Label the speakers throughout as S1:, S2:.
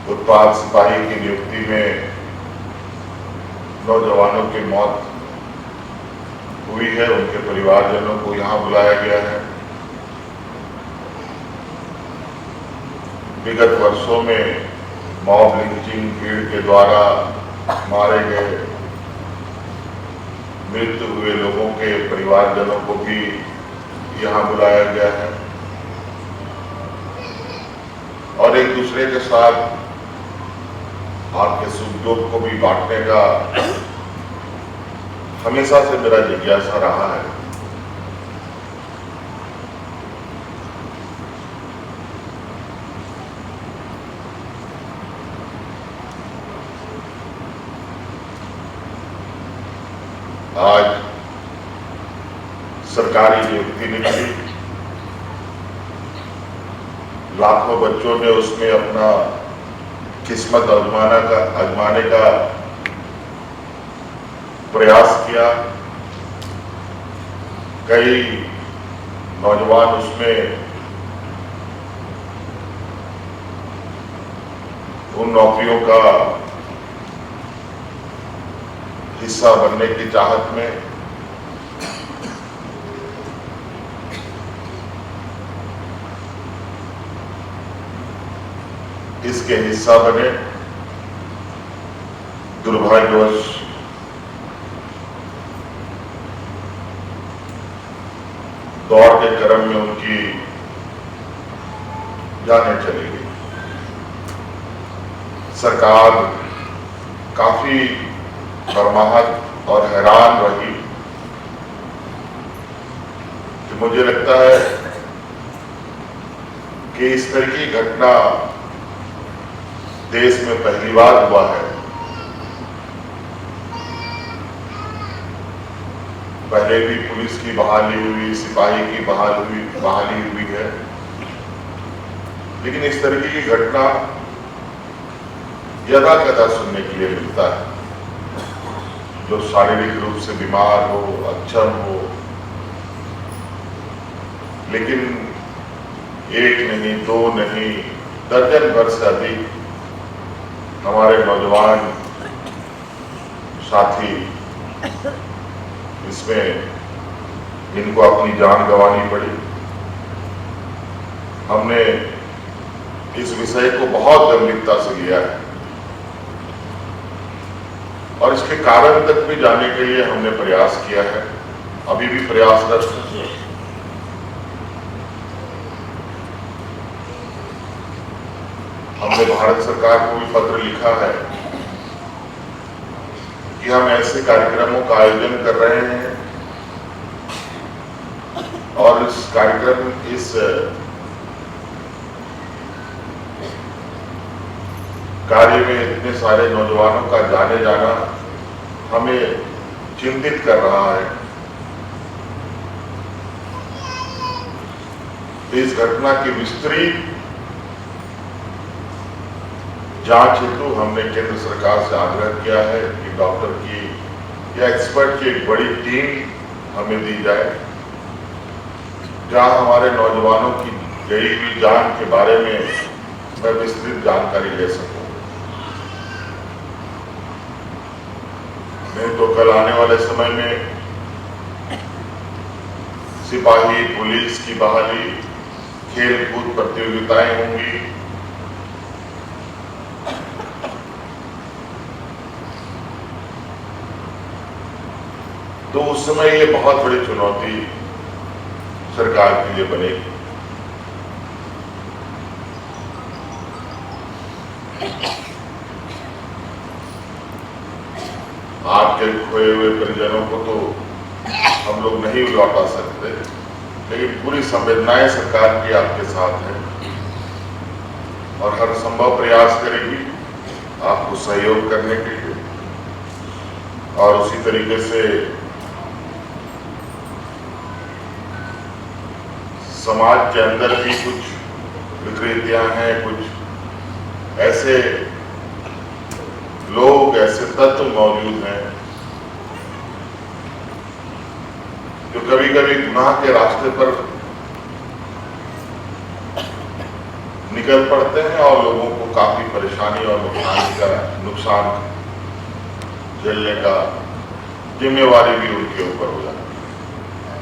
S1: उत्पाद सिपाही की नियुक्ति में नौजवानों की मौत हुई है, उनके परिवारजनों को यहाँ बुलाया गया है। विगत वर्षों में मॉब लिंचिंग, भीड़ के द्वारा मारे गए, मृत्यु हुए लोगों के परिवारजनों को भी यहाँ बुलाया गया है और एक दूसरे के साथ आपके सुख दुख को भी बांटने का हमेशा से मेरा जिज्ञासा रहा है। आज सरकारी नियुक्ति निकली, लाखों बच्चों ने उसमें अपना किस्मत आजमाने का प्रयास किया। कई नौजवान उसमें उन नौकरियों का हिस्सा बनने की चाहत में इसके हिस्सा बने। दुर्भाग्यवश दौड़ के क्रम में उनकी जानें चली गई। सरकार काफी बर्माहत और हैरान रही कि मुझे लगता है कि इस तरह की घटना देश में पहली बार हुआ है। पहले भी पुलिस की बहाली हुई, सिपाही की बहाली हुई है, लेकिन इस तरह की घटना यदा कदा सुनने के लिए मिलता है। जो शारीरिक रूप से बीमार हो, अक्षम हो, लेकिन एक नहीं, दो नहीं, दर्जन भर से अधिक हमारे नौजवान साथी इसमें इनको अपनी जान गंवानी पड़ी। हमने इस विषय को बहुत गंभीरता से लिया है और इसके कारण तक भी जाने के लिए हमने प्रयास किया है, अभी भी प्रयासरत है। हमने भारत सरकार को भी पत्र लिखा है कि हम ऐसे कार्यक्रमों का आयोजन कर रहे हैं और इस कार्य में इतने सारे नौजवानों का जाने जाना हमें चिंतित कर रहा है। इस घटना की विस्तृत जांच हेतु हमने केंद्र सरकार से आग्रह किया है कि डॉक्टर की या एक्सपर्ट की एक बड़ी टीम हमें दी जाए, जहां हमारे नौजवानों की गई हुई जान के बारे में मैं विस्तृत जानकारी ले सकूं। नहीं तो कल आने वाले समय में सिपाही, पुलिस की बहाली, खेल कूद प्रतियोगिताएं होंगी, तो उस समय ये बहुत बड़ी चुनौती सरकार के लिए बनेगी। आपके खोए हुए परिजनों को तो हम लोग नहीं लौटा सकते, लेकिन पूरी संवेदनाएं सरकार की आपके साथ है और हर संभव प्रयास करेगी आपको सहयोग करने के लिए। और उसी तरीके से समाज के अंदर भी कुछ विकृतियां हैं, कुछ ऐसे लोग, ऐसे तत्व मौजूद हैं जो कभी कभी गुनाह के रास्ते पर निकल पड़ते हैं और लोगों को काफी परेशानी और नुकसान झेलने का जिम्मेवारी भी उनके ऊपर हो जाती है।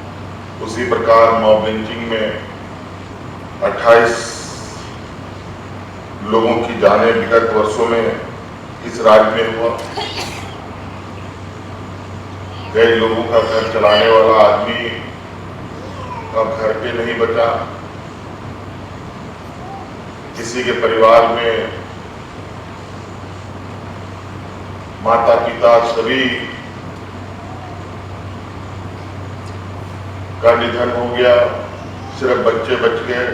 S1: उसी प्रकार मॉब लिंचिंग में 28 लोगों की जानें विगत वर्षों में इस राज्य में हुआ। कई लोगों का घर चलाने वाला आदमी अब घर पे नहीं बचा। किसी के परिवार में माता पिता सभी का निधन हो गया, सिर्फ बच्चे बच गए।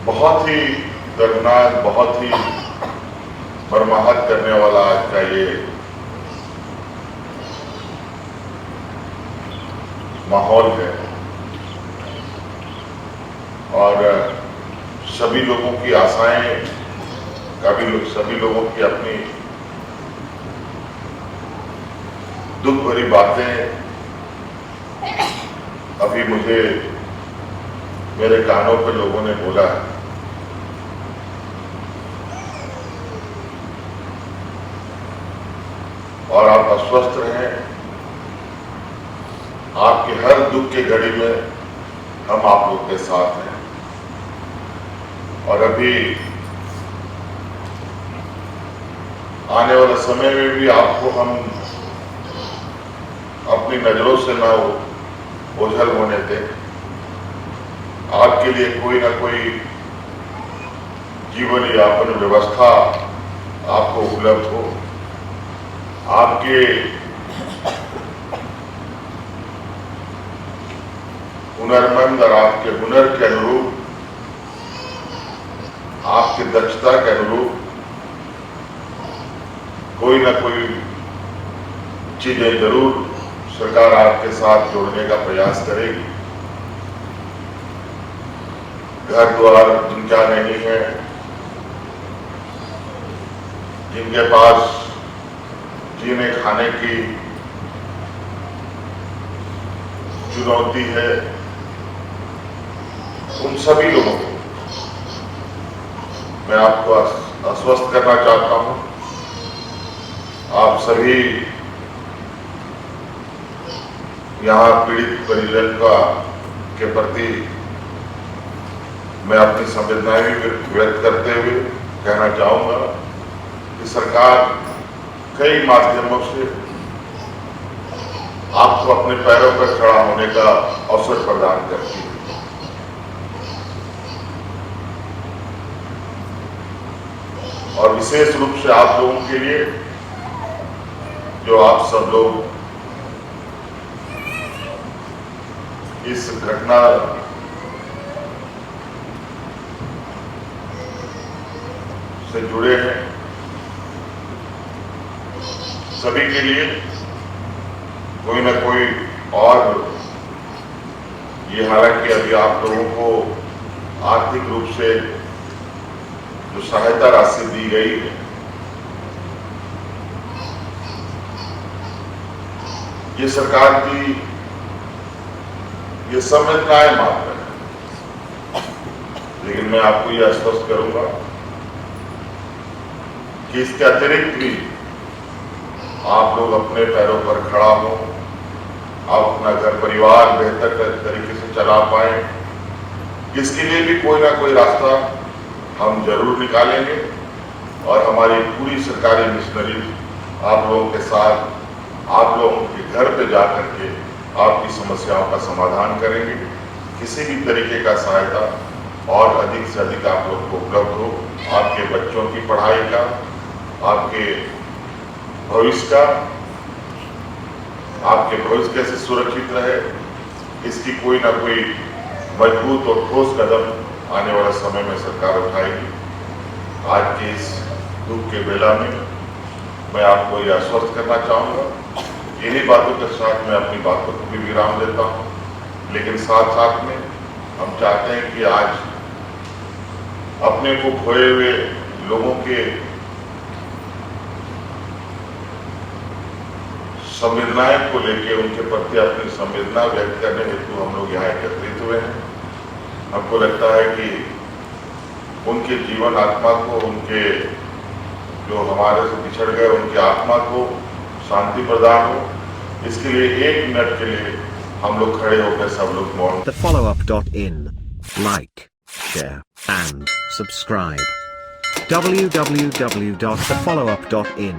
S1: बहुत ही दर्दनाक, बहुत ही मर्माहत करने वाला आज का ये माहौल है और सभी लोगों की आशाएं, सभी लोगों की अपनी दुख भरी बातें अभी मुझे मेरे कानों पे लोगों ने बोला है। और आप अस्वस्थ रहें। आपके हर दुख के घड़ी में हम आप लोग के साथ हैं। और अभी आने वाले समय में भी आपको हम अपनी नजरों से ना ओझल होने दें। आपके लिए कोई ना कोई जीवन यापन व्यवस्था आपको उपलब्ध हो। आपके हुनरमंद और आपके हुनर के अनुरूप, आपकी दक्षता के अनुरूप कोई ना कोई चीजें जरूर सरकार आपके साथ जोड़ने का प्रयास करेगी। घर द्वार जिनका नहीं है, जिनके पास जीने खाने की चुनौती है, उन सभी लोगों को मैं आपको आश्वस्त करना चाहता हूं। आप सभी यहां पीड़ित परिजन के प्रति मैं अपनी संवेदनाएं भी व्यक्त करते हुए कहना चाहूंगा कि सरकार कई माध्यमों से आपको अपने पैरों पर खड़ा होने का अवसर प्रदान करती है। और विशेष रूप से आप लोगों के लिए, जो आप सब लोग इस घटना से जुड़े हैं, सभी के लिए कोई ना कोई और ये, हालांकि अभी आप लोगों को आर्थिक रूप से जो सहायता राशि दी गई है, ये सरकार की ये संवेदनाएं मात्र है। लेकिन मैं आपको ये आश्वस्त करूंगा कि इसके अतिरिक्त भी आप लोग अपने पैरों पर खड़ा हो, आप अपना घर परिवार बेहतर तरीके से चला पाए, इसके लिए भी कोई ना कोई रास्ता हम जरूर निकालेंगे। और हमारी पूरी सरकारी मिशनरी आप लोगों के साथ, आप लोगों के घर पे जाकर के आपकी समस्याओं का समाधान करेंगे। किसी भी तरीके का सहायता और अधिक से अधिक आप लोग को उपलब्ध हो, आपके बच्चों की पढ़ाई का, आपके भविष्य का, आपके भविष्य कैसे सुरक्षित रहे, इसकी कोई ना कोई मजबूत और ठोस कदम आने वाले समय में सरकार उठाएगी। आज के इस दुख के बेला में मैं आपको यह आश्वस्त करना चाहूँगा। इन्हीं बातों के साथ मैं अपनी बातों को भी विराम देता हूँ। लेकिन साथ साथ में हम चाहते हैं कि आज अपने को खोए हुए लोगों के संवेदनाएं को लेकर उनके प्रति अपनी संवेदना व्यक्त करने हेतु हम लोग यहाँ एकत्रित हुए हैं। हमको लगता है कि उनके जीवन आत्मा को, उनके जो हमारे से बिछड़ गए उनकी आत्मा को शांति प्रदान हो, इसके लिए 1 मिनट के लिए हम लोग खड़े होकर सब लोग मौन।
S2: TheFollowUp.in. Like, share, and subscribe. www.thefollowup.in